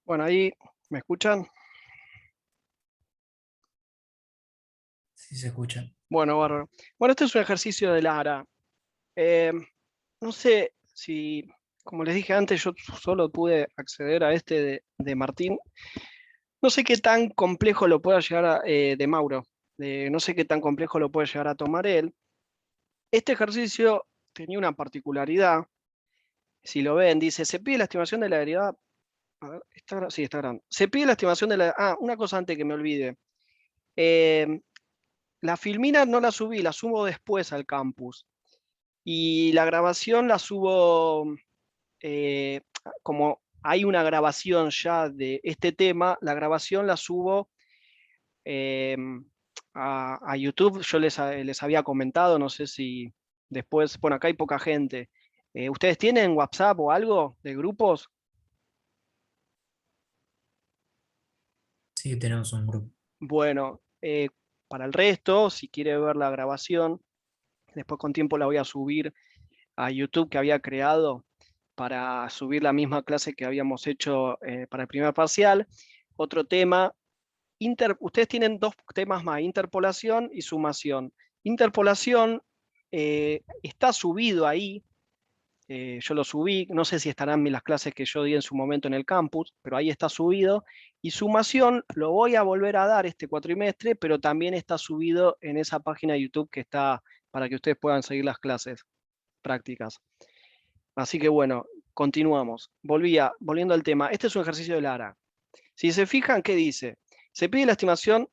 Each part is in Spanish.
Bueno, ahí me escuchan. Sí se escucha. Bueno, bárbaro. Bueno, este es un ejercicio de Lara. Eh, no sé si, como les dije antes, yo solo pude acceder a este de Martín. No sé qué tan complejo lo pueda llegar de Mauro. No sé qué tan complejo lo puede llegar a tomar él. Este ejercicio tenía una particularidad. Si lo ven, dice, se pide la estimación de la derivada. A ver, sí, está grande. Se pide la estimación de la. Ah, una cosa antes que me olvide. Eh, la filmina no la subí, la subo después al campus. Y la grabación la subo, eh, como hay una grabación ya de este tema, la grabación la subo eh, a YouTube. Yo les había comentado, no sé si después, bueno, acá hay poca gente. ¿Ustedes tienen WhatsApp o algo de grupos? Sí, tenemos un grupo. Bueno, para el resto, si quiere ver la grabación, después con tiempo la voy a subir a YouTube que había creado para subir la misma clase que habíamos hecho para el primer parcial. Otro tema, ustedes tienen dos temas más, interpolación y sumación. Interpolación está subido ahí, yo lo subí, no sé si estarán en las clases que yo di en su momento en el campus, pero ahí está subido. Y sumación lo voy a volver a dar este cuatrimestre, pero también está subido en esa página de YouTube que está para que ustedes puedan seguir las clases prácticas. Así que bueno, continuamos. Volviendo al tema, este es un ejercicio de Lara. Si se fijan, ¿qué dice? Se pide la estimación,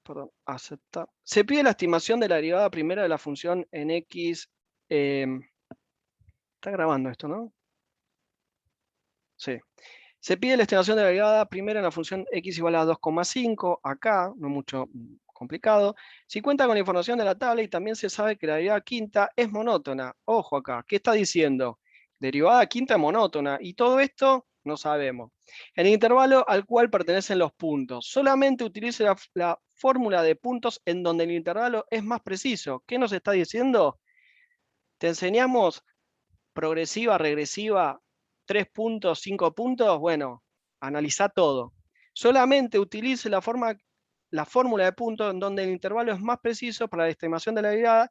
perdón, aceptar. Se pide la estimación de la derivada primera de la función en x. eh, está grabando esto, ¿no? Sí. Se pide la estimación de la derivada primera en la función x igual a 2,5, acá, no mucho complicado. Si cuenta con la información de la tabla y también se sabe que la derivada quinta es monótona. Ojo acá, ¿qué está diciendo? Derivada quinta monótona, y todo esto no sabemos. En el intervalo al cual pertenecen los puntos. Solamente utilice la fórmula de puntos en donde el intervalo es más preciso. ¿Qué nos está diciendo? Te enseñamos progresiva, regresiva, 3 puntos, 5 puntos, bueno, analiza todo. Solamente utilice la fórmula de puntos en donde el intervalo es más preciso para la estimación de la derivada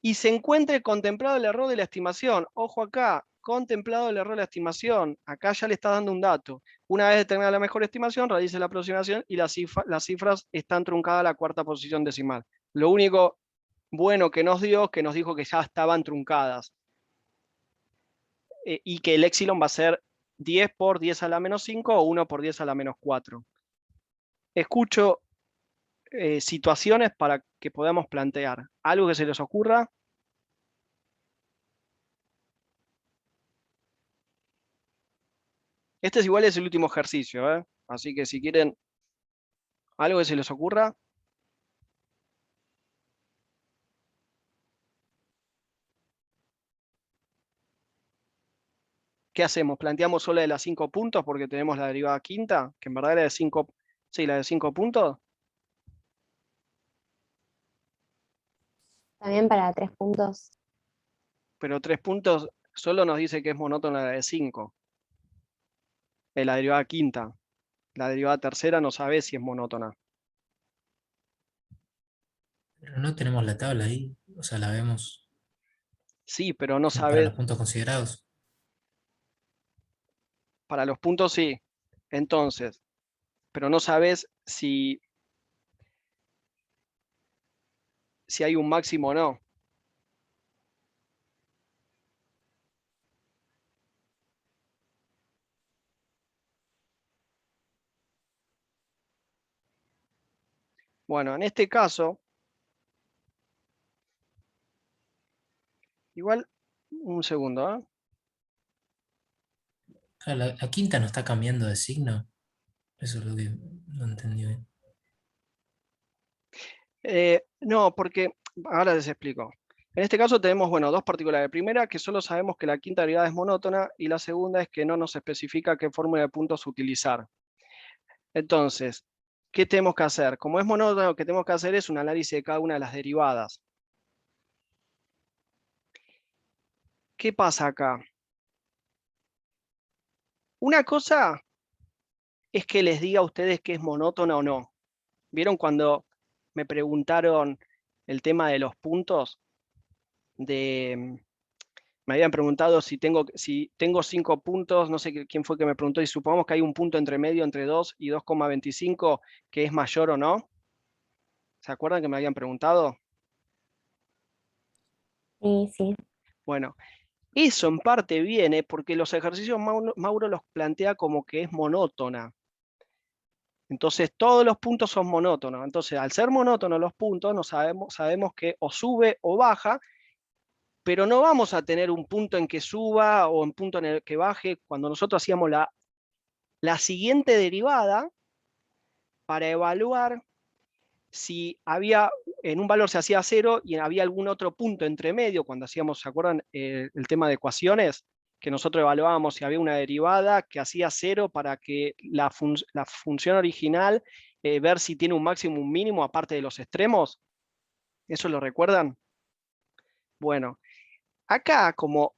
y se encuentre contemplado el error de la estimación. Ojo acá, contemplado el error de la estimación. Acá ya le está dando un dato. Una vez determinada la mejor estimación, realice la aproximación y las cifras están truncadas a la cuarta posición decimal. Lo único bueno que nos dio, que nos dijo que ya estaban truncadas. Y que el epsilon va a ser 10 por 10 a la menos 5 o 1 por 10 a la menos 4. Escucho situaciones para que podamos plantear. ¿Algo que se les ocurra? Este es igual es el último ejercicio, ¿eh? Así que si quieren algo que se les ocurra, ¿qué hacemos? ¿Planteamos solo de las 5 puntos porque tenemos la derivada quinta? Que en verdad era de 5, sí, la de 5 puntos, También para 3 puntos. pero 3 puntos solo nos dice que es monótona la de 5, la derivada quinta. La derivada tercera no sabe si es monótona. Pero no tenemos la tabla ahí, o sea, la vemos Sí, pero no para sabe. los puntos considerados. Para los puntos sí. Entonces, pero no sabes si hay un máximo o no. Bueno, en este caso, igual, un segundo, ¿eh? Ah, la quinta no está cambiando de signo. Eso es lo que no entendí bien. No, porque, ahora les explico. En este caso tenemos, bueno, dos particulares. Primera, que solo sabemos que la quinta derivada es monótona, y la segunda es que no nos especifica qué fórmula de puntos utilizar. Entonces, ¿qué tenemos que hacer? Como es monótona, lo que tenemos que hacer es un análisis de cada una de las derivadas. ¿Qué pasa acá? Una cosa es que les diga a ustedes que es monótona o no. ¿Vieron cuando me preguntaron el tema de los puntos? Me habían preguntado si tengo 5 puntos, no sé quién fue que me preguntó, y supongamos que hay un punto entre medio entre 2 y 2,25 que es mayor o no. ¿Se acuerdan que me habían preguntado? Sí, sí. Bueno, eso en parte viene porque los ejercicios Mauro los plantea como que es monótona. Entonces todos los puntos son monótonos. Entonces al ser monótonos los puntos, no sabemos que o sube o baja, pero no vamos a tener un punto en que suba o un punto en el que baje. Cuando nosotros hacíamos la siguiente derivada para evaluar si había, en un valor se hacía 0 y había algún otro punto entre medio, cuando hacíamos, ¿se acuerdan el tema de ecuaciones? Que nosotros evaluábamos si había una derivada que hacía 0 para que la función original, ver si tiene un máximo o un mínimo aparte de los extremos. ¿Eso lo recuerdan? Bueno, acá como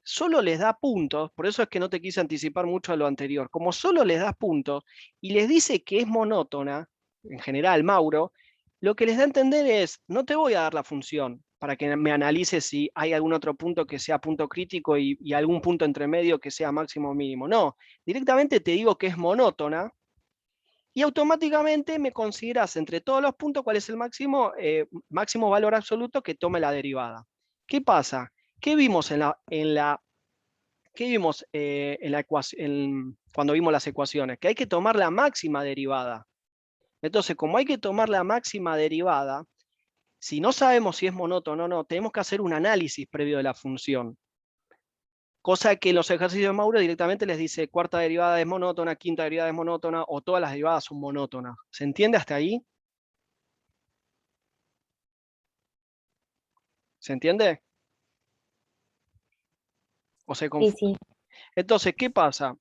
solo les da puntos, por eso es que no te quise anticipar mucho a lo anterior, como solo les das puntos y les dice que es monótona, en general Mauro, lo que les da a entender es, no te voy a dar la función para que me analices si hay algún otro punto que sea punto crítico y algún punto entre medio que sea máximo o mínimo. No, directamente te digo que es monótona y automáticamente me consideras entre todos los puntos cuál es el máximo valor absoluto que tome la derivada. ¿Qué pasa? ¿Qué vimos ¿qué vimos cuando vimos las ecuaciones? Que hay que tomar la máxima derivada. Entonces, como hay que tomar la máxima derivada, si no sabemos si es monótono o no, tenemos que hacer un análisis previo de la función. Cosa que en los ejercicios de Mauro directamente les dice cuarta derivada es monótona, quinta derivada es monótona, o todas las derivadas son monótonas. ¿Se entiende hasta ahí? ¿Se entiende? ¿O se Sí, confunde? sí. Entonces, ¿qué pasa?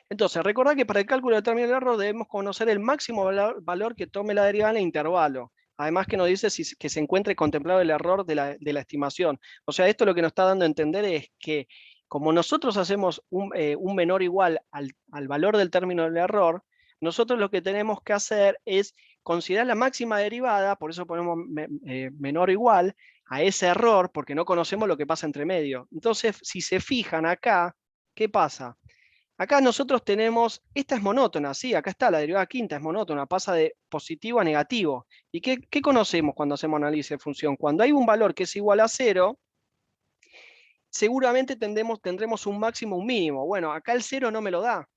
Entonces, recordad que para el cálculo del término del error debemos conocer el máximo valor que tome la derivada en el intervalo. Además que nos dice que se encuentre contemplado el error de la estimación. O sea, esto lo que nos está dando a entender es que como nosotros hacemos un menor igual al valor del término del error, nosotros lo que tenemos que hacer es considerar la máxima derivada, por eso ponemos menor o igual, a ese error, porque no conocemos lo que pasa entre medio. Entonces, si se fijan acá, ¿qué pasa? Acá nosotros tenemos, esta es monótona, sí, acá está, la derivada quinta es monótona, pasa de positivo a negativo. ¿Y qué conocemos cuando hacemos análisis de función? Cuando hay un valor que es igual a 0, seguramente tendremos un máximo o un mínimo. Bueno, acá el 0 no me lo da.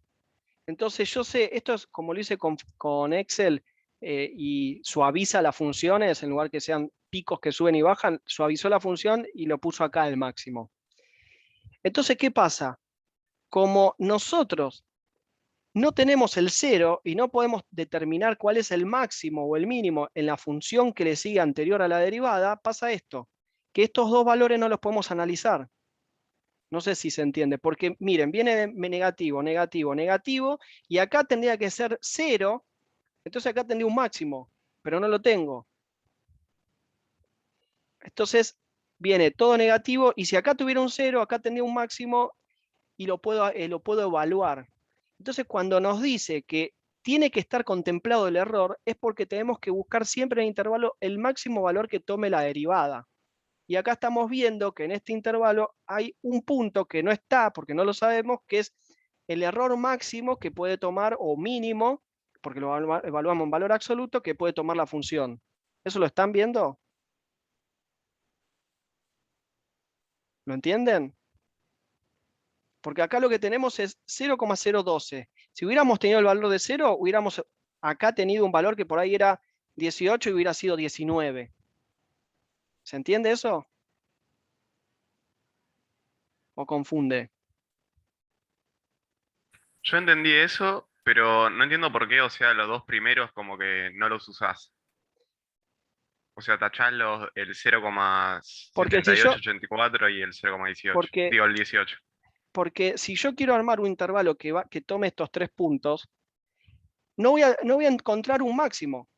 Entonces yo sé, esto es como lo hice con Excel y suaviza las funciones, en lugar que sean picos que suben y bajan, suavizó la función y lo puso acá el máximo. Entonces, ¿qué pasa? Como nosotros no tenemos el 0 y no podemos determinar cuál es el máximo o el mínimo en la función que le sigue anterior a la derivada, pasa esto, que estos dos valores no los podemos analizar. No sé si se entiende, porque miren, viene de negativo, negativo, negativo, y acá tendría que ser 0, entonces acá tendría un máximo, pero no lo tengo. Entonces viene todo negativo, y si acá tuviera un 0, acá tendría un máximo, y lo puedo evaluar. Entonces, cuando nos dice que tiene que estar contemplado el error, es porque tenemos que buscar siempre en el intervalo el máximo valor que tome la derivada. Y acá estamos viendo que en este intervalo hay un punto que no está, porque no lo sabemos, que es el error máximo que puede tomar, o mínimo, porque lo evaluamos en valor absoluto, que puede tomar la función. ¿Eso lo están viendo? ¿Lo entienden? Porque acá lo que tenemos es 0,012. Si hubiéramos tenido el valor de 0, hubiéramos acá tenido un valor que por ahí era 18 y hubiera sido 19. ¿Se entiende eso? ¿O confunde? Yo entendí eso, pero no entiendo por qué, o sea, los dos primeros como que no los usás. O sea, tachás el Porque si yo, 0,7884 y el 0,18. porque, Digo, el 18. porque si yo quiero armar un intervalo que tome estos 3 puntos, no voy a encontrar un máximo,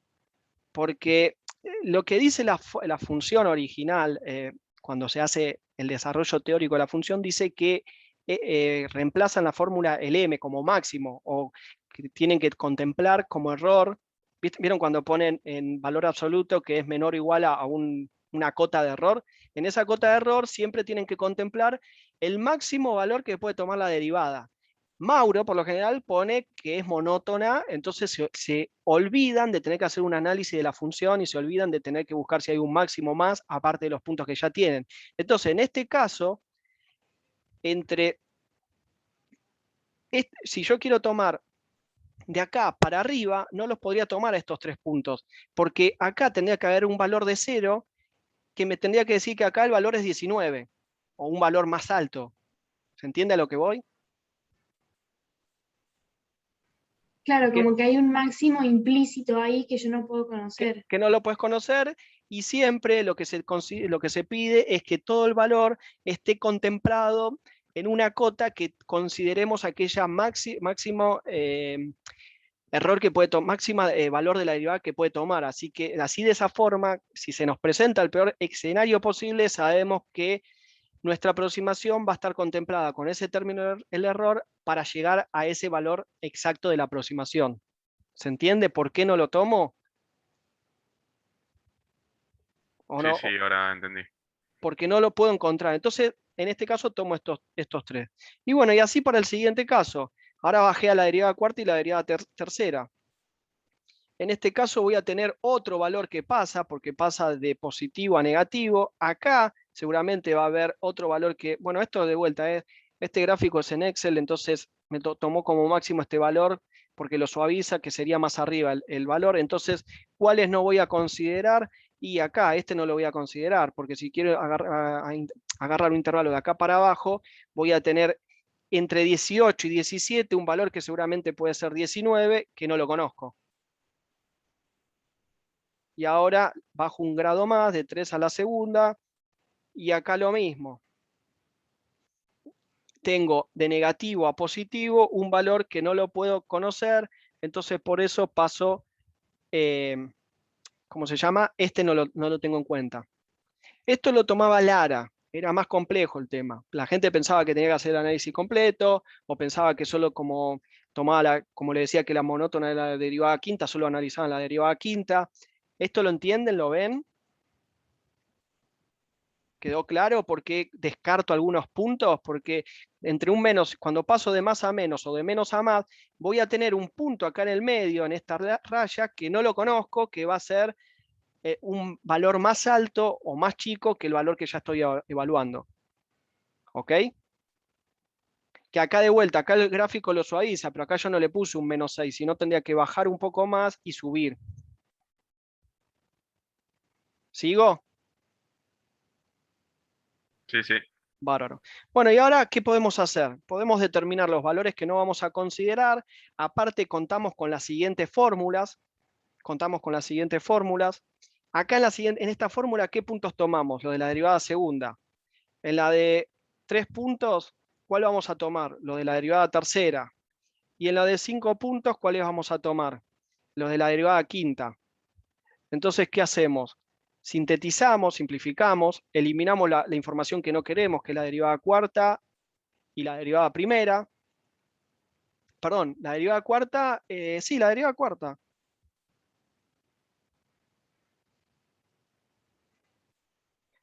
porque lo que dice la función original, cuando se hace el desarrollo teórico de la función, dice que reemplazan la fórmula el m como máximo, o que tienen que contemplar como error. ¿Vieron cuando ponen en valor absoluto que es menor o igual a una cota de error? En esa cota de error siempre tienen que contemplar el máximo valor que puede tomar la derivada. Mauro, por lo general, pone que es monótona, entonces se olvidan de tener que hacer un análisis de la función y se olvidan de tener que buscar si hay un máximo más, aparte de los puntos que ya tienen. Entonces, en este caso, si yo quiero tomar de acá para arriba, no los podría tomar a estos 3 puntos, porque acá tendría que haber un valor de 0 que me tendría que decir que acá el valor es 19, o un valor más alto. ¿Se entiende a lo que voy? Claro, Que, como que hay un máximo implícito ahí que yo no puedo que, conocer. que no lo puedes conocer, y siempre lo que se pide es que todo el valor esté contemplado en una cota que consideremos aquella máximo error que puede tomar, máxima valor de la derivada que puede tomar. Así que así de esa forma, si se nos presenta el peor escenario posible, sabemos que nuestra aproximación va a estar contemplada con ese término el error para llegar a ese valor exacto de la aproximación. ¿Se entiende por qué no lo tomo? ¿O Sí, no? sí, ahora entendí. Porque no lo puedo encontrar. Entonces, en este caso tomo estos 3. Y bueno, y así para el siguiente caso. Ahora bajé a la derivada cuarta y la derivada tercera. En este caso voy a tener otro valor que pasa, porque pasa de positivo a negativo. Acá seguramente va a haber otro valor que, bueno, esto de vuelta, este gráfico es en Excel, entonces me tomó como máximo este valor, porque lo suaviza, que sería más arriba el valor. Entonces, ¿cuáles no voy a considerar? Y acá, este no lo voy a considerar, porque si quiero agarrar un intervalo de acá para abajo, voy a tener entre 18 y 17 un valor que seguramente puede ser 19, que no lo conozco. Y ahora bajo un grado más, de 3 a la segunda, y acá lo mismo. Tengo de negativo a positivo un valor que no lo puedo conocer, entonces por eso paso, ¿cómo se llama? Este no lo tengo en cuenta. Esto lo tomaba Lara, era más complejo el tema. La gente pensaba que tenía que hacer el análisis completo, o pensaba que solo como tomaba, como le decía que la monótona era la derivada quinta, solo analizaban la derivada quinta. ¿Esto lo entienden? ¿Lo ven? ¿Quedó claro por qué descarto algunos puntos? Porque entre un menos, cuando paso de más a menos o de menos a más, voy a tener un punto acá en el medio, en esta raya, que no lo conozco, que va a ser un valor más alto o más chico que el valor que ya estoy evaluando. ¿Ok? Que acá de vuelta, acá el gráfico lo suaviza, pero acá yo no le puse un menos 6, sino tendría que bajar un poco más y subir. ¿Sigo? Sí, sí. Bárbaro. Bueno, y ahora, ¿qué podemos hacer? Podemos determinar los valores que no vamos a considerar. Aparte, contamos con las siguientes fórmulas. Acá en esta fórmula, ¿qué puntos tomamos? Lo de la derivada segunda. En la de 3 puntos, ¿cuál vamos a tomar? Lo de la derivada tercera. Y en la de 5 puntos, ¿cuáles vamos a tomar? Los de la derivada quinta. Entonces, ¿qué hacemos? Sintetizamos, simplificamos, eliminamos la información que no queremos, que es la derivada cuarta y la derivada primera. Perdón, la derivada cuarta, sí, la derivada cuarta.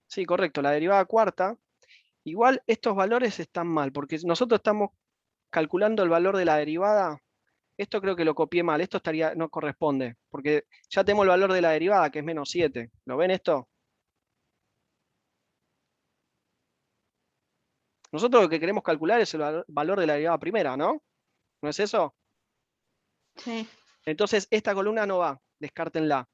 Sí, correcto, la derivada cuarta. Igual estos valores están mal, porque nosotros estamos calculando el valor de la derivada. Esto creo que lo copié mal, esto no corresponde, porque ya tenemos el valor de la derivada, que es menos 7. ¿Lo ven esto? Nosotros lo que queremos calcular es el valor de la derivada primera, ¿no? ¿No es eso? Sí. Entonces, esta columna no va, descártenla.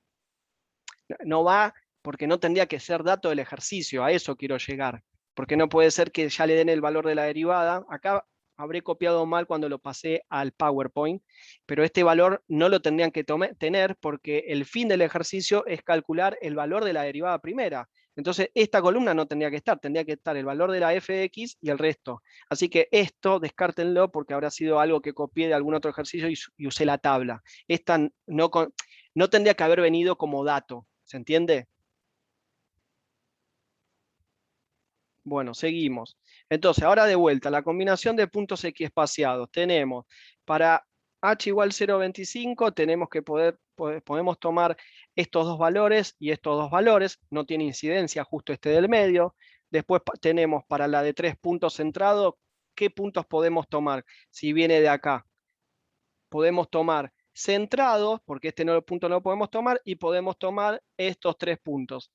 No va porque no tendría que ser dato del ejercicio, a eso quiero llegar. Porque no puede ser que ya le den el valor de la derivada. Acá habré copiado mal cuando lo pasé al PowerPoint, pero este valor no lo tendrían que tener porque el fin del ejercicio es calcular el valor de la derivada primera. Entonces, esta columna no tendría que estar el valor de la f de x y el resto. Así que esto descártenlo porque habrá sido algo que copié de algún otro ejercicio y usé la tabla. Esta no tendría que haber venido como dato. ¿Se entiende? Bueno, seguimos. Entonces, ahora de vuelta, la combinación de puntos equiespaciados. Tenemos para h igual 0,25, tenemos que podemos tomar estos dos valores y estos dos valores, no tiene incidencia justo este del medio. Después tenemos para la de 3 puntos centrado, ¿qué puntos podemos tomar? Si viene de acá, podemos tomar centrados, porque este punto no lo podemos tomar, y podemos tomar estos 3 puntos.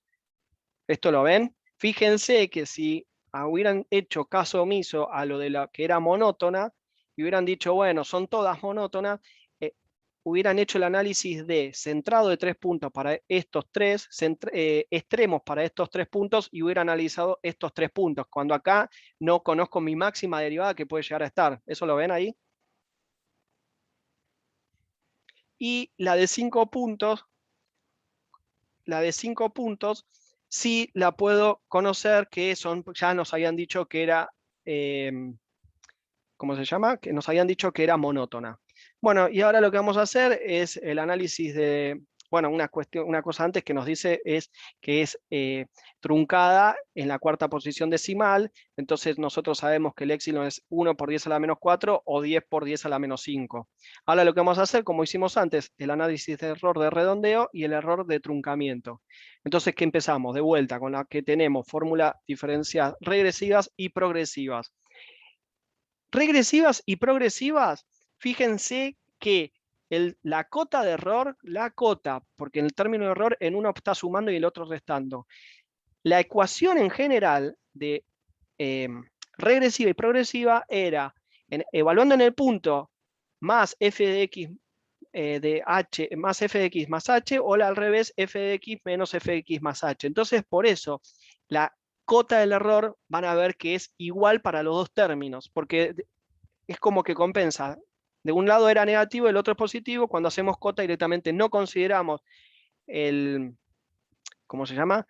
¿Esto lo ven? Fíjense que si hubieran hecho caso omiso a lo de la que era monótona, y hubieran dicho, bueno, son todas monótonas, hubieran hecho el análisis de centrado de 3 puntos para estos 3, extremos para estos 3 puntos, y hubiera analizado estos 3 puntos, cuando acá no conozco mi máxima derivada que puede llegar a estar. ¿Eso lo ven ahí? Y la de 5 puntos, sí la puedo conocer, que son, ya nos habían dicho que era, ¿cómo se llama? Que nos habían dicho que era monótona. Bueno, y ahora lo que vamos a hacer es el análisis de, bueno, una cosa antes que nos dice es que es truncada en la cuarta posición decimal, entonces nosotros sabemos que el épsilon es 1 por 10 a la menos 4 o 10 por 10 a la menos 5. Ahora lo que vamos a hacer, como hicimos antes, el análisis de error de redondeo y el error de truncamiento. Entonces, ¿qué empezamos? De vuelta con la que tenemos fórmula diferencial regresivas y progresivas. Regresivas y progresivas, fíjense que la cota de error, porque en el término de error en uno está sumando y el otro restando. La ecuación en general de regresiva y progresiva era, evaluando en el punto, más f de x de h, más f de x más h, o al revés, f de x menos f de x más h. Entonces, por eso, la cota del error van a ver que es igual para los dos términos, porque es como que compensa. De un lado era negativo, el otro es positivo. Cuando hacemos cota directamente no consideramos el, ¿cómo se llama?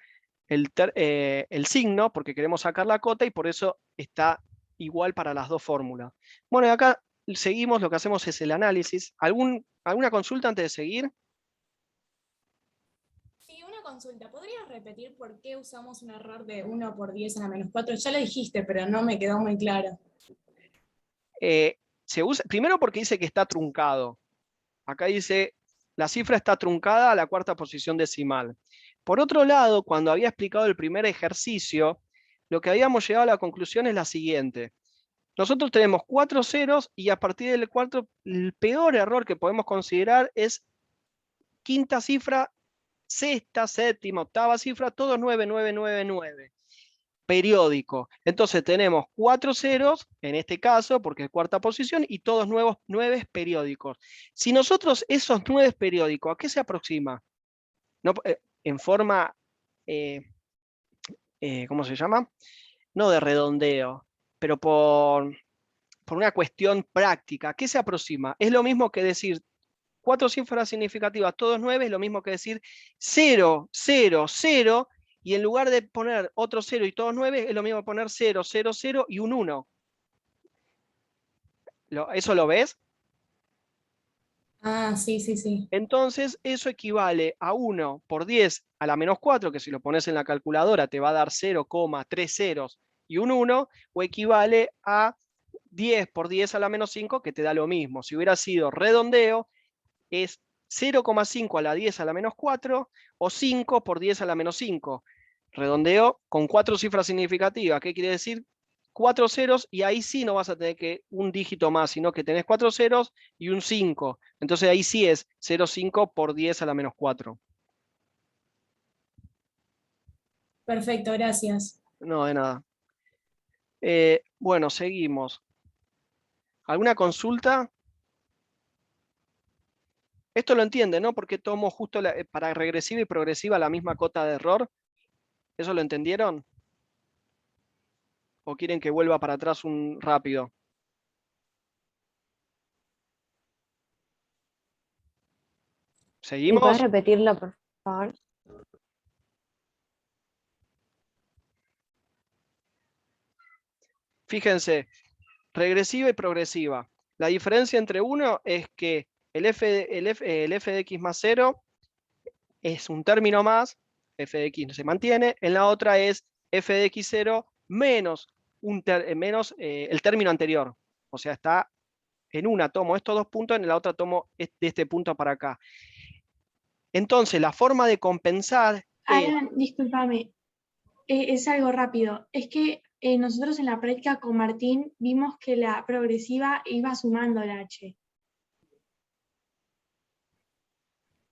El signo, porque queremos sacar la cota y por eso está igual para las dos fórmulas. Bueno, y acá seguimos, lo que hacemos es el análisis. ¿Alguna consulta antes de seguir? Sí, una consulta. ¿Podrías repetir por qué usamos un error de 1 por 10 a la menos 4? Ya lo dijiste, pero no me quedó muy claro. Se usa, primero porque dice que está truncado. Acá dice, la cifra está truncada a la cuarta posición decimal. Por otro lado, cuando había explicado el primer ejercicio, lo que habíamos llegado a la conclusión es la siguiente. Nosotros tenemos 4 ceros y a partir del 4, el peor error que podemos considerar es quinta cifra, sexta, séptima, octava cifra, todos 9, 9, 9, 9. Periódico. Entonces tenemos 4 ceros, en este caso, porque es cuarta posición, y todos 9 periódicos. Si nosotros esos 9 periódicos, ¿a qué se aproxima? No, en forma, ¿cómo se llama? No de redondeo, pero por una cuestión práctica. ¿A qué se aproxima? Es lo mismo que decir 4 cifras significativas, todos 9, es lo mismo que decir 0, 0, 0, y en lugar de poner otro 0 y todos 9, es lo mismo poner 0, 0, 0 y un 1. ¿Eso lo ves? Ah, sí, sí, sí. Entonces, eso equivale a 1 por 10 a la menos 4, que si lo pones en la calculadora te va a dar 0,3 ceros y un 1, o equivale a 10 por 10 a la menos 5, que te da lo mismo. Si hubiera sido redondeo, es 0,5 a la 10 a la menos 4 o 5 por 10 a la menos 5. Redondeo con 4 cifras significativas. ¿Qué quiere decir? 4 ceros, y ahí sí no vas a tener que un dígito más, sino que tenés 4 ceros y un 5. Entonces ahí sí es 0,5 por 10 a la menos 4. Perfecto, gracias. No, de nada. Bueno, seguimos. ¿Alguna consulta? Esto lo entiende, ¿no? Porque tomo justo para regresiva y progresiva la misma cota de error. ¿Eso lo entendieron? ¿O quieren que vuelva para atrás un rápido? ¿Y puedes ¿Seguimos? repetirlo, por favor? Fíjense, regresiva y progresiva. La diferencia entre uno es que el f de x más 0 es un término más, f de x se mantiene, en la otra es f de x0 menos, el término anterior. O sea, está En una tomo estos 2 puntos, en la otra tomo de este punto para acá. Entonces, la forma de compensar es... Alan, discúlpame, es algo rápido. Es que nosotros en la práctica con Martín vimos que la progresiva iba sumando la H.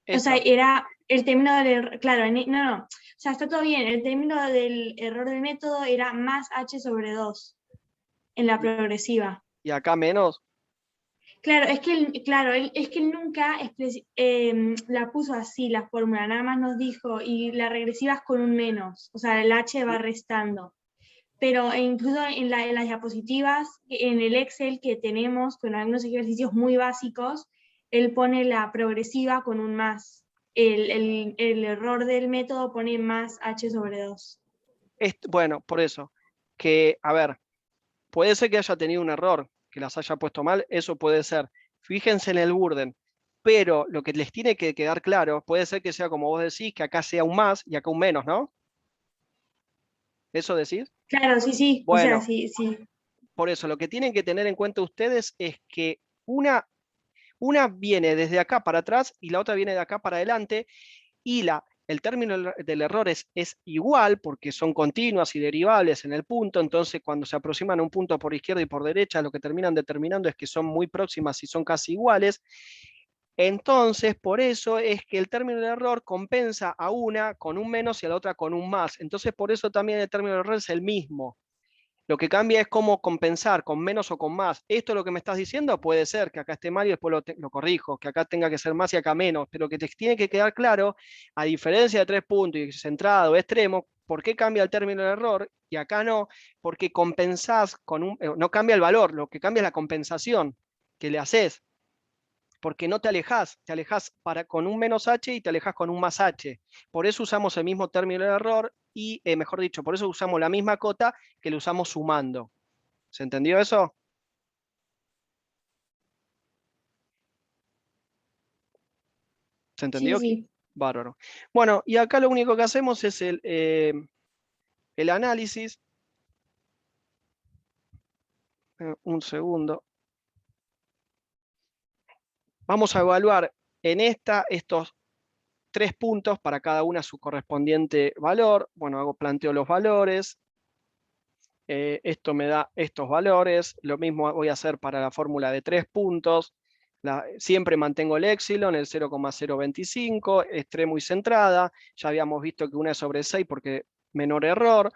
O sea, esta. era el término del error, claro, no, o sea, está todo bien, el término del error del método era más H sobre 2 en la progresiva. Y acá menos. Claro, es que él nunca la puso así la fórmula, nada más nos dijo, y la regresiva es con un menos, o sea, el H va restando. Pero incluso en las diapositivas, en el Excel que tenemos con algunos ejercicios muy básicos, él pone la progresiva con un más. El error del método pone más H sobre 2. Bueno, por eso. Que, a ver, puede ser que haya tenido un error, que las haya puesto mal, eso puede ser. Fíjense en el burden. Pero lo que les tiene que quedar claro, puede ser que sea como vos decís, que acá sea un más y acá un menos, ¿no? ¿Eso decís? Claro, sí, o sea, Bueno, sí. por eso, lo que tienen que tener en cuenta ustedes es que una viene desde acá para atrás y la otra viene de acá para adelante, y el término del error es igual porque son continuas y derivables en el punto. Entonces cuando se aproximan a un punto por izquierda y por derecha, lo que terminan determinando es que son muy próximas y son casi iguales. Entonces, por eso es que el término de error compensa a una con un menos y a la otra con un más. Entonces, por eso también el término de error es el mismo. Lo que cambia es cómo compensar, con menos o con más. ¿Esto es lo que me estás diciendo? Puede ser que acá esté mal y después lo corrijo, que acá tenga que ser más y acá menos, pero que te tiene que quedar claro, a diferencia de 3 puntos y centrado o extremo, ¿por qué cambia el término de error y acá no? Porque compensás no cambia el valor, lo que cambia es la compensación que le haces, porque no te alejás con un menos h y te alejás con un más h. Por eso usamos el mismo término de error y, mejor dicho, por eso usamos la misma cota que le usamos sumando. ¿Se entendió eso? ¿Se entendió? Sí. Bárbaro. Bueno, y acá lo único que hacemos es el análisis. Un segundo. Vamos a evaluar en estos 3 puntos para cada una su correspondiente valor. Bueno, planteo los valores. Esto me da estos valores. Lo mismo voy a hacer para la fórmula de 3 puntos. Siempre mantengo el épsilon, el 0,025, extremo y centrada. Ya habíamos visto que una es sobre 6 porque menor error.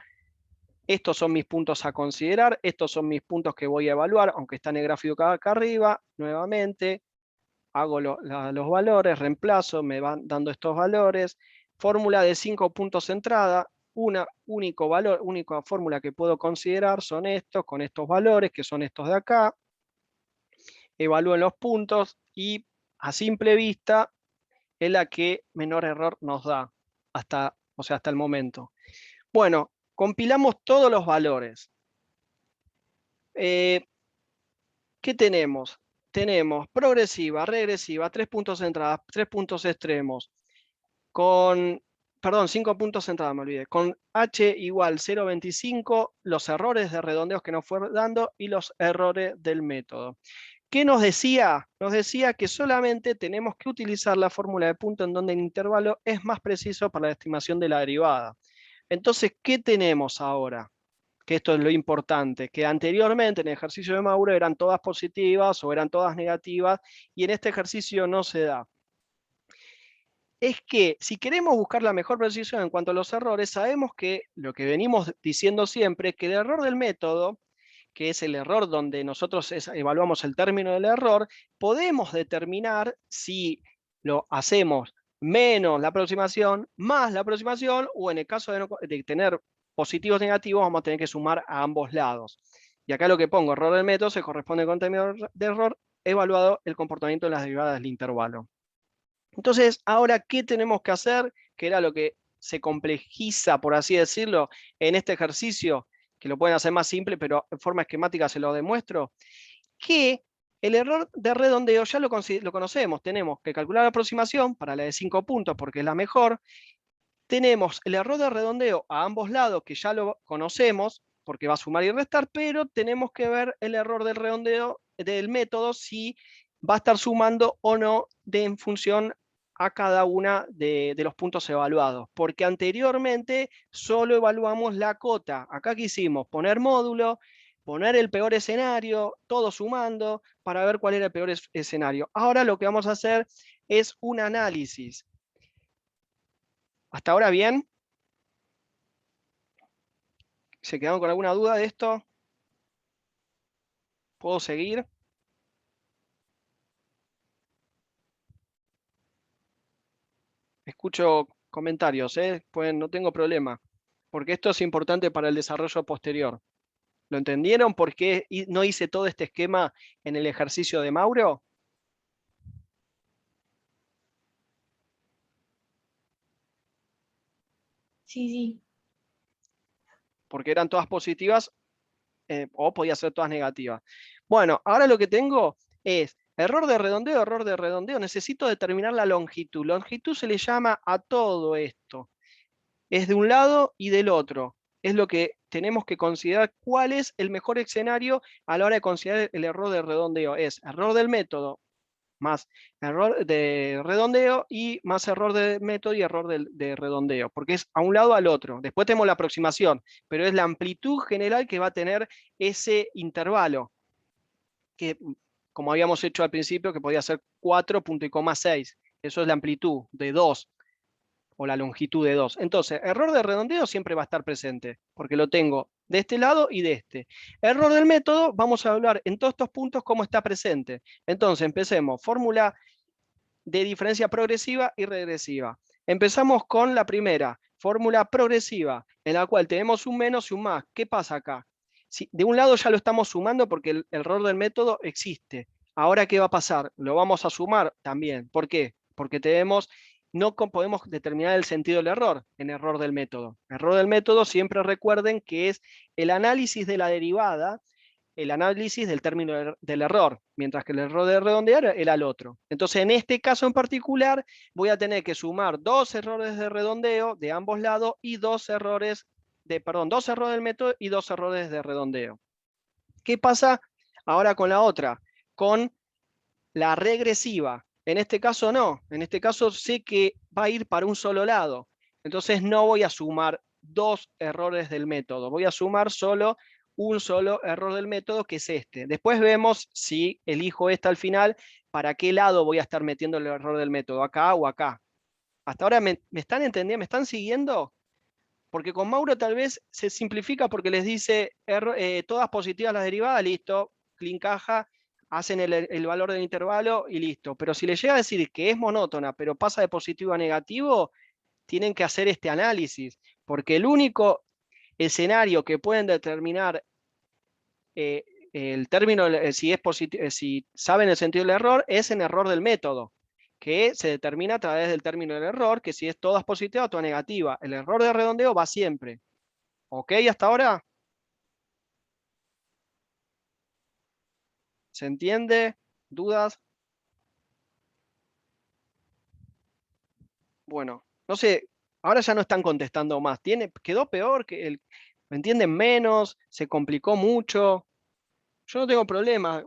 Estos son mis puntos a considerar. Estos son mis puntos que voy a evaluar, aunque está en el gráfico acá arriba. Nuevamente, hago los valores, reemplazo, me van dando estos valores. Fórmula de 5 puntos centrada. Única fórmula que puedo considerar son estos, con estos valores, que son estos de acá. Evalúen los puntos y a simple vista es la que menor error nos da hasta el momento. Bueno, compilamos todos los valores. ¿Qué tenemos? Tenemos progresiva, regresiva, 3 puntos centradas, 3 puntos extremos, perdón, 5 puntos centradas, me olvidé, con h igual 0,25, los errores de redondeos que nos fue dando y los errores del método. ¿Qué nos decía? Nos decía que solamente tenemos que utilizar la fórmula de punto en donde el intervalo es más preciso para la estimación de la derivada. Entonces, ¿qué tenemos ahora? Que esto es lo importante, que anteriormente en el ejercicio de Mauro eran todas positivas o eran todas negativas, y en este ejercicio no se da. Es que si queremos buscar la mejor precisión en cuanto a los errores, sabemos que lo que venimos diciendo siempre, que el error del método, que es el error donde nosotros evaluamos el término del error, podemos determinar si lo hacemos menos la aproximación, más la aproximación, o en el caso de tener positivos negativos, vamos a tener que sumar a ambos lados. Y acá lo que pongo, error del método, se corresponde con término de error evaluado el comportamiento de las derivadas del intervalo. Entonces, ahora, ¿qué tenemos que hacer? Que era lo que se complejiza, por así decirlo, en este ejercicio, que lo pueden hacer más simple, pero en forma esquemática se lo demuestro, que el error de redondeo ya lo conocemos. Tenemos que calcular la aproximación para la de 5 puntos, porque es la mejor. Tenemos el error de redondeo a ambos lados, que ya lo conocemos, porque va a sumar y restar, pero tenemos que ver el error del redondeo del método si va a estar sumando o no en función a cada una de los puntos evaluados, porque anteriormente solo evaluamos la cota. Acá quisimos poner módulo, poner el peor escenario, todo sumando, para ver cuál era el peor escenario. Ahora lo que vamos a hacer es un análisis. ¿Hasta ahora bien? ¿Se quedaron con alguna duda de esto? ¿Puedo seguir? Escucho comentarios, pues no tengo problema, porque esto es importante para el desarrollo posterior. ¿Lo entendieron por qué no hice todo este esquema en el ejercicio de Mauro? Sí, sí. Porque eran todas positivas o podía ser todas negativas. Bueno, ahora lo que tengo es error de redondeo, necesito determinar la longitud. Longitud se le llama a todo esto. Es de un lado y del otro. Es lo que tenemos que considerar cuál es el mejor escenario a la hora de considerar el error de redondeo. Es error del método más error de redondeo y más error de método y error de redondeo, porque es a un lado al otro. Después tenemos la aproximación, pero es la amplitud general que va a tener ese intervalo, que como habíamos hecho al principio, que podía ser 4,6. Eso es la amplitud de 2 o la longitud de 2. Entonces, error de redondeo siempre va a estar presente, porque lo tengo de este lado y de este. Error del método, vamos a hablar en todos estos puntos cómo está presente. Entonces, empecemos. Fórmula de diferencia progresiva y regresiva. Empezamos con la primera, fórmula progresiva, en la cual tenemos un menos y un más. ¿Qué pasa acá? Si de un lado ya lo estamos sumando porque el error del método existe. Ahora, ¿qué va a pasar? Lo vamos a sumar también. ¿Por qué? Porque no podemos determinar el sentido del error en error del método. Error del método, siempre recuerden que es el análisis de la derivada, el análisis del término del error, mientras que el error de redondear era el otro. Entonces, en este caso en particular, voy a tener que sumar dos errores de redondeo de ambos lados y dos errores del método y dos errores de redondeo. ¿Qué pasa ahora con la otra? Con la regresiva. En este caso no, en este caso sé que va a ir para un solo lado. Entonces no voy a sumar dos errores del método, voy a sumar solo un solo error del método, que es este. Después vemos si elijo esta al final, para qué lado voy a estar metiendo el error del método, acá o acá. ¿Hasta ahora me están entendiendo? ¿Me están siguiendo? Porque con Mauro tal vez se simplifica porque les dice todas positivas las derivadas, listo, clean caja, hacen el valor del intervalo y listo. Pero si les llega a decir que es monótona, pero pasa de positivo a negativo, tienen que hacer este análisis, porque el único escenario que pueden determinar el término, si saben el sentido del error, es en error del método, que se determina a través del término del error, que si es todas positiva o toda negativa. El error de redondeo va siempre. ¿Ok? ¿Hasta ahora? ¿Se entiende? ¿Dudas? Bueno, no sé, ahora ya no están contestando más. ¿Quedó peor? ¿Me entienden menos? ¿Se complicó mucho? Yo no tengo problema.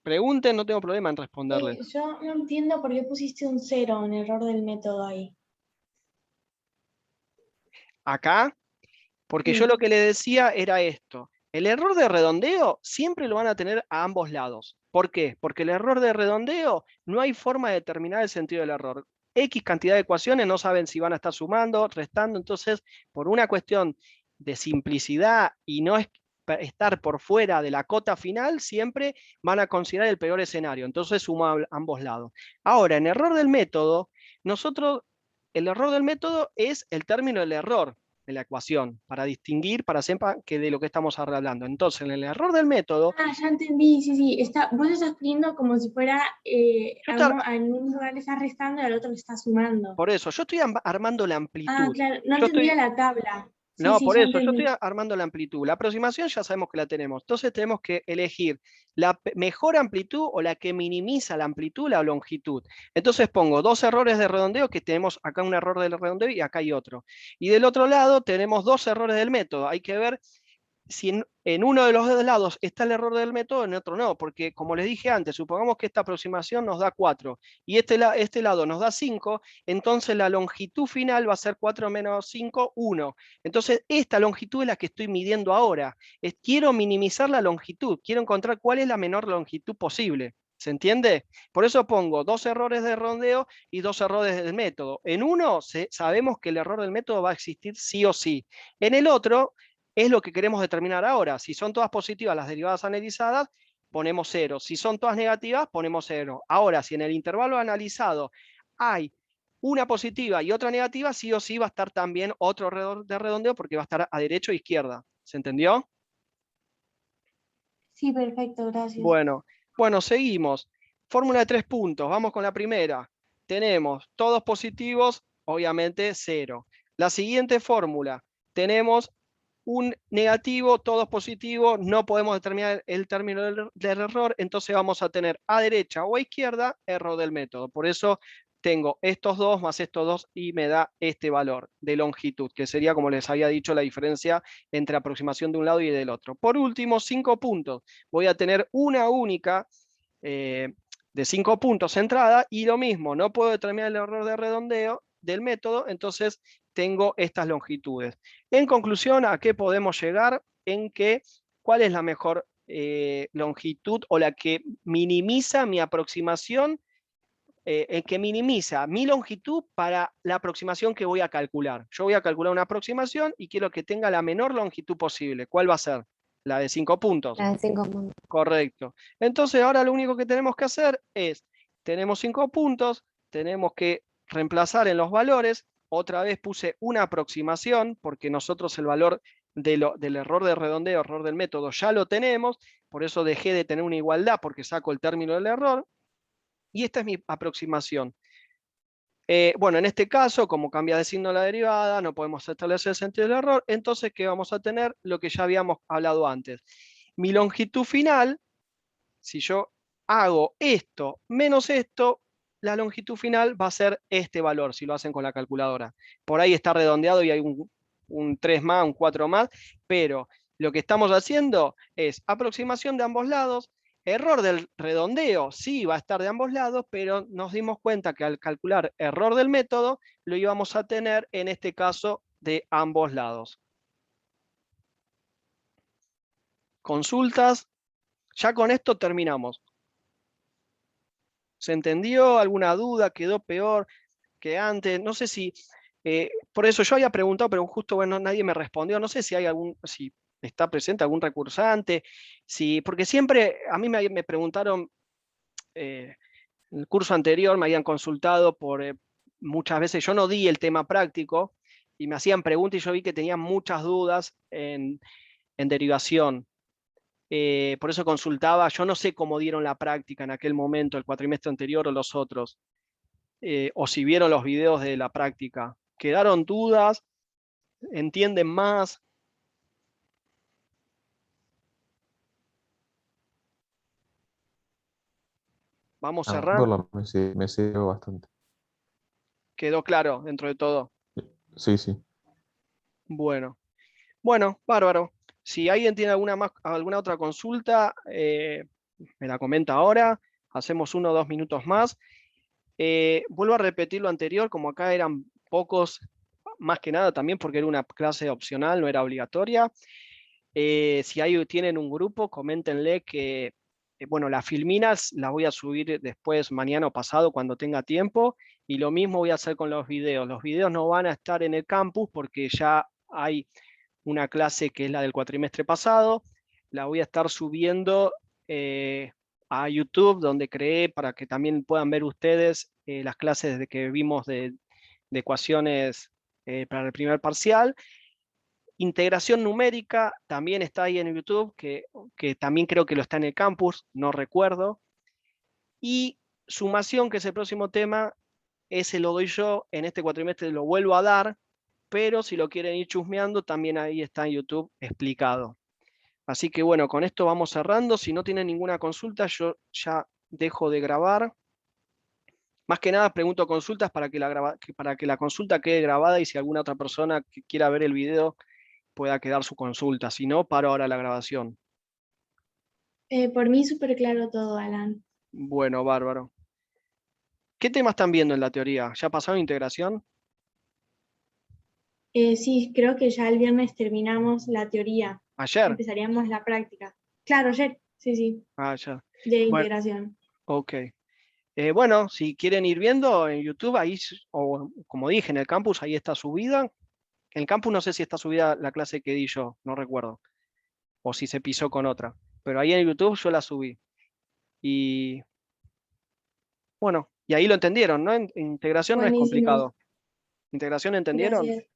Pregunten, no tengo problema en responderles. Yo no entiendo por qué pusiste un 0 en error del método ahí. Acá, porque yo Sí. lo que le decía era esto. El error de redondeo siempre lo van a tener a ambos lados. ¿Por qué? Porque el error de redondeo no hay forma de determinar el sentido del error. X cantidad de ecuaciones no saben si van a estar sumando, restando, entonces por una cuestión de simplicidad y no estar por fuera de la cota final, siempre van a considerar el peor escenario, entonces suma a ambos lados. Ahora, en error del método, el error del método es el término del error de la ecuación, para distinguir, para sepan que de lo que estamos hablando. Entonces, en el error del método, Ah, ya entendí, sí, sí. Vos estás escribiendo como si fuera yo estoy, a un lugar le estás restando y al otro le estás sumando. por eso, yo estoy armando la Ah, amplitud. claro, no Yo estoy, entendía la tabla. Sí, no, sí, por ya eso, yo estoy entendí. armando la amplitud. La aproximación ya sabemos que la tenemos. Entonces tenemos que elegir la mejor amplitud o la que minimiza la amplitud, la longitud. Entonces pongo dos errores de redondeo, que tenemos acá un error del redondeo y acá hay otro. Y del otro lado tenemos dos errores del método. Hay que ver si en uno de los dos lados está el error del método, en otro no, porque como les dije antes, supongamos que esta aproximación nos da 4 y este lado nos da 5, entonces la longitud final va a ser 4 menos 5, 1. Entonces esta longitud es la que estoy midiendo ahora. Quiero minimizar la longitud, quiero encontrar cuál es la menor longitud posible. ¿Se entiende? Por eso pongo 2 errores de redondeo y 2 errores del método. En uno sabemos que el error del método va a existir sí o sí. En el otro es lo que queremos determinar ahora. Si son todas positivas las derivadas analizadas, ponemos 0. Si son todas negativas, ponemos 0. Ahora, si en el intervalo analizado hay una positiva y otra negativa, sí o sí va a estar también otro error de redondeo porque va a estar a derecha o izquierda. ¿Se entendió? Sí, perfecto, gracias. Bueno, seguimos. Fórmula de 3 puntos. Vamos con la primera. Tenemos todos positivos, obviamente 0. La siguiente fórmula. Tenemos un negativo, todos positivos, no podemos determinar el término del error, entonces vamos a tener a derecha o a izquierda error del método. Por eso tengo estos dos más estos dos y me da este valor de longitud, que sería, como les había dicho, la diferencia entre aproximación de un lado y del otro. Por último, 5 puntos. Voy a tener una única de 5 puntos entrada y lo mismo, no puedo determinar el error de redondeo del método, entonces tengo estas longitudes. En conclusión, ¿a qué podemos llegar? ¿Cuál es la mejor longitud o la que minimiza mi aproximación, el que minimiza mi longitud para la aproximación que voy a calcular? Yo voy a calcular una aproximación y quiero que tenga la menor longitud posible. ¿Cuál va a ser? La de 5 puntos. La de 5 puntos. Correcto. Entonces ahora lo único que tenemos que hacer es, tenemos 5 puntos, tenemos que reemplazar en los valores. Otra vez puse una aproximación, porque nosotros el valor del error de redondeo, error del método, ya lo tenemos, por eso dejé de tener una igualdad, porque saco el término del error, y esta es mi aproximación. Bueno, en este caso, como cambia de signo la derivada, no podemos establecer el sentido del error, entonces, ¿qué vamos a tener? Lo que ya habíamos hablado antes. Mi longitud final, si yo hago esto menos esto, la longitud final va a ser este valor, si lo hacen con la calculadora. Por ahí está redondeado y hay un 3 más, un 4 más, pero lo que estamos haciendo es aproximación de ambos lados. Error del redondeo, sí va a estar de ambos lados, pero nos dimos cuenta que al calcular error del método, lo íbamos a tener en este caso de ambos lados. Consultas. Ya con esto terminamos. ¿Se entendió? ¿Alguna duda? ¿Quedó peor que antes? No sé si... por eso yo había preguntado, pero justo bueno, nadie me respondió. No sé si hay si está presente algún recursante, porque siempre a mí me preguntaron, en el curso anterior me habían consultado por muchas veces, yo no di el tema práctico y me hacían preguntas y yo vi que tenían muchas dudas en derivación. Por eso consultaba, yo no sé cómo dieron la práctica en aquel momento, el cuatrimestre anterior o los otros, o si vieron los videos de la práctica. ¿Quedaron dudas? ¿Entienden más? Vamos cerrando. Me sirve bastante. ¿Quedó claro dentro de todo? Sí, sí. Bueno, bárbaro. Si alguien tiene alguna otra consulta, me la comenta ahora. Hacemos 1 o 2 minutos más. Vuelvo a repetir lo anterior, como acá eran pocos, más que nada también porque era una clase opcional, no era obligatoria. Si tienen un grupo, coméntenle que, bueno, las filminas las voy a subir después, mañana o pasado, cuando tenga tiempo, y lo mismo voy a hacer con los videos. Los videos no van a estar en el campus porque ya hay una clase que es la del cuatrimestre pasado, la voy a estar subiendo a YouTube, donde creé para que también puedan ver ustedes las clases que vimos de ecuaciones para el primer parcial. Integración numérica también está ahí en YouTube, que también creo que lo está en el campus, no recuerdo. Y sumación, que es el próximo tema, ese lo doy yo, en este cuatrimestre lo vuelvo a dar, pero si lo quieren ir chusmeando, también ahí está en YouTube explicado. Así que bueno, con esto vamos cerrando. Si no tienen ninguna consulta, yo ya dejo de grabar. Más que nada pregunto consultas para que la consulta quede grabada y si alguna otra persona que quiera ver el video pueda quedar su consulta. Si no, paro ahora la grabación. Por mí súper claro todo, Alan. Bueno, bárbaro. ¿Qué temas están viendo en la teoría? ¿Ya pasaron integración? Sí, creo que ya el viernes terminamos la teoría. ¿Ayer? Empezaríamos la práctica. Claro, ayer, sí, Ah, ya. de Bueno, integración. ok. Bueno, si quieren ir viendo en YouTube, ahí, o como dije, en el campus, ahí está subida. En el campus no sé si está subida la clase que di yo, no recuerdo. O si se pisó con otra. Pero ahí en YouTube yo la subí. Y bueno, y ahí lo entendieron, ¿no? Integración no es Buenísimo, complicado. ¿Integración entendieron? gracias.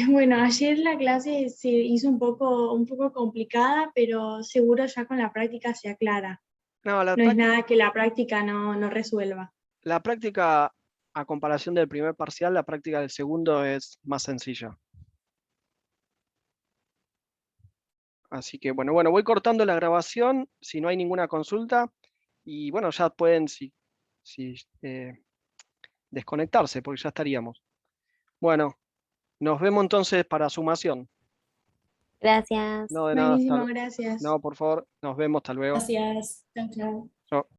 Bueno, ayer la clase se hizo un poco complicada, pero seguro ya con la práctica se aclara. No, No es nada que la práctica no resuelva. la práctica, a comparación del primer parcial, la práctica del segundo es más sencilla. Así que bueno, voy cortando la grabación si no hay ninguna consulta. Y bueno, ya pueden desconectarse porque ya estaríamos. Bueno, nos vemos entonces para sumación. Gracias. No, de nada, Buenísimo, gracias. no, por favor, nos vemos, hasta luego. Gracias. Chau, chau. Chao.